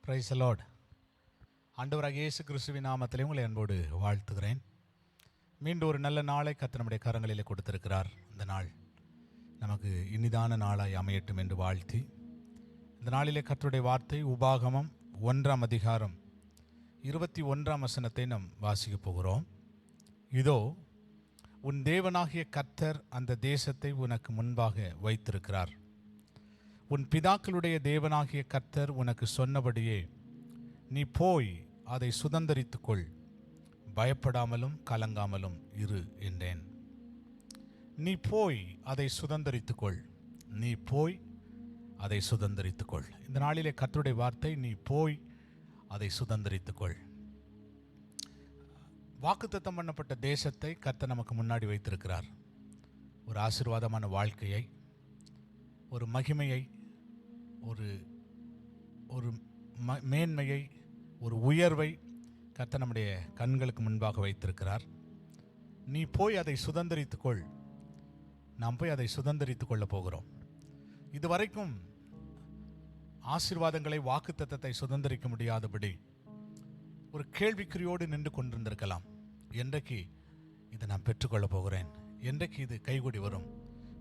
Price the Lord. ஆண்டவராகிய இயேசு கிறிஸ்துவின் நாமத்திலே உங்களை அன்போடு வாழ்த்துகிறேன். மீண்டும் ஒரு நல்ல நாளை கர்த்தர் நம்முடைய கரங்களிலே கொடுத்திருக்கிறார். இந்த நாள் நமக்கு இனிதான நாளாய் அமையட்டும் என்று வாழ்த்தி, இந்த நாளிலே கர்த்தருடைய வார்த்தை உபாகமம் 1ஆம் அதிகாரம் 21ஆம் வசனத்தை நாம் வாசிக்கப் போகிறோம். இதோ உன் தேவனாகிய கர்த்தர் அந்த தேசத்தை உனக்கு முன்பாக வைத்திருக்கிறார். உன் பிதாக்களுடைய தேவனாகிய கர்த்தர் உனக்கு சொன்னபடியே நீ போய் அதை சுதந்தரித்துக்கொள், பயப்படாமலும் கலங்காமலும் இரு என்றேன். நீ போய் அதை சுதந்தரித்துக்கொள், நீ போய் அதை சுதந்தரித்துக்கொள். இந்த நாளிலே கர்த்தருடைய வார்த்தை, நீ போய் அதை சுதந்தரித்துக்கொள். வாக்குத்தத்தம் பண்ணப்பட்ட தேசத்தை கர்த்தர் நமக்கு முன்னாடி வைத்திருக்கிறார். ஒரு ஆசீர்வாதமான வாழ்க்கையை, ஒரு மகிமையை, ஒரு மேன்மையை, ஒரு உயர்வை கர்த்தர் நம்முடைய கண்களுக்கு முன்பாக வைத்திருக்கிறார். நீ போய் அதை சுதந்தரித்துக்கொள். நாம் போய் அதை சுதந்தரித்துக் கொள்ளப் போகிறோம். இதுவரைக்கும் ஆசீர்வாதங்களை, வாக்குத்தத்தத்தை சுதந்தரிக்க முடியாதபடி ஒரு கேள்விக்குறியோடு நின்று கொண்டிருந்திருக்கலாம். என்றைக்கு இதை நான் பெற்றுக்கொள்ளப் போகிறேன், என்றைக்கு இது கைகூடி வரும்,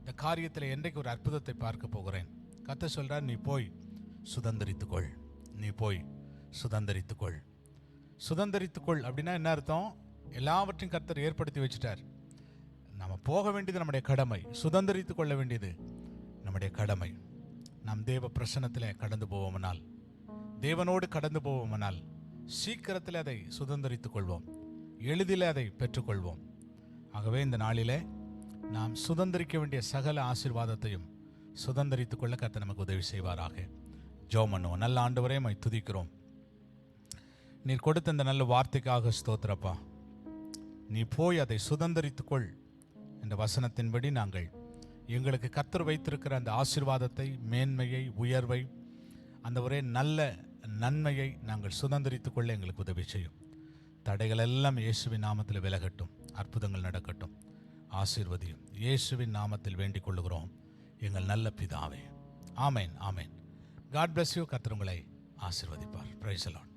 இந்த காரியத்தில் என்றைக்கு ஒரு அற்புதத்தை பார்க்க போகிறேன். கர்த்தர் சொல்றார், நீ போய் சுதந்தரித்துக்கொள், நீ போய் சுதந்தரித்துக்கொள். சுதந்தரித்துக்கொள் அப்படின்னா என்ன அர்த்தம்? எல்லாவற்றையும் கர்த்தர் ஏற்படுத்தி வச்சுட்டார். நம்ம போக வேண்டியது நம்முடைய கடமை, சுதந்தரித்து கொள்ள வேண்டியது நம்முடைய கடமை. நாம் தேவ பிரசன்னத்தில் கடந்து போவோம்னால், தேவனோடு கடந்து போவோம்னால் சீக்கிரத்தில் அதை சுதந்தரித்துக் கொள்வோம், எளிதில் அதை பெற்றுக்கொள்வோம். ஆகவே இந்த நாளிலே நாம் சுதந்தரிக்க வேண்டிய சகல ஆசீர்வாதத்தையும் சுதந்தரித்துக் கொள்ள கர்த்தர் நமக்கு உதவி செய்வாராக. ஜெபம் பண்ணுவோம். நல்ல ஆண்டவரே, உம்மை துதிக்கிறோம். நீர் கொடுத்த இந்த நல்ல வார்த்தைக்காக ஸ்தோத்திரப்பா. நீ போய் அதை சுதந்தரித்துக்கொள் என்ற வசனத்தின்படி நாங்கள் எங்களுக்கு கர்த்தர் வைத்திருக்கிற அந்த ஆசீர்வாதத்தை, மேன்மையை, உயர்வை, அந்த ஒரே நல்ல நன்மையை நாங்கள் சுதந்தரித்துக் கொள்ள எங்களுக்கு உதவி செய்யும். தடைகள் எல்லாம் இயேசுவின் நாமத்தில் விலகட்டும், அற்புதங்கள் நடக்கட்டும், ஆசீர்வதியும். இயேசுவின் நாமத்தில் வேண்டிக் கொள்ளுகிறோம் எங்கள் நல்ல பிதாவே. ஆமேன், ஆமேன். God bless you. கர்த்தர் உங்களை ஆசீர்வதிப்பார். Praise the Lord.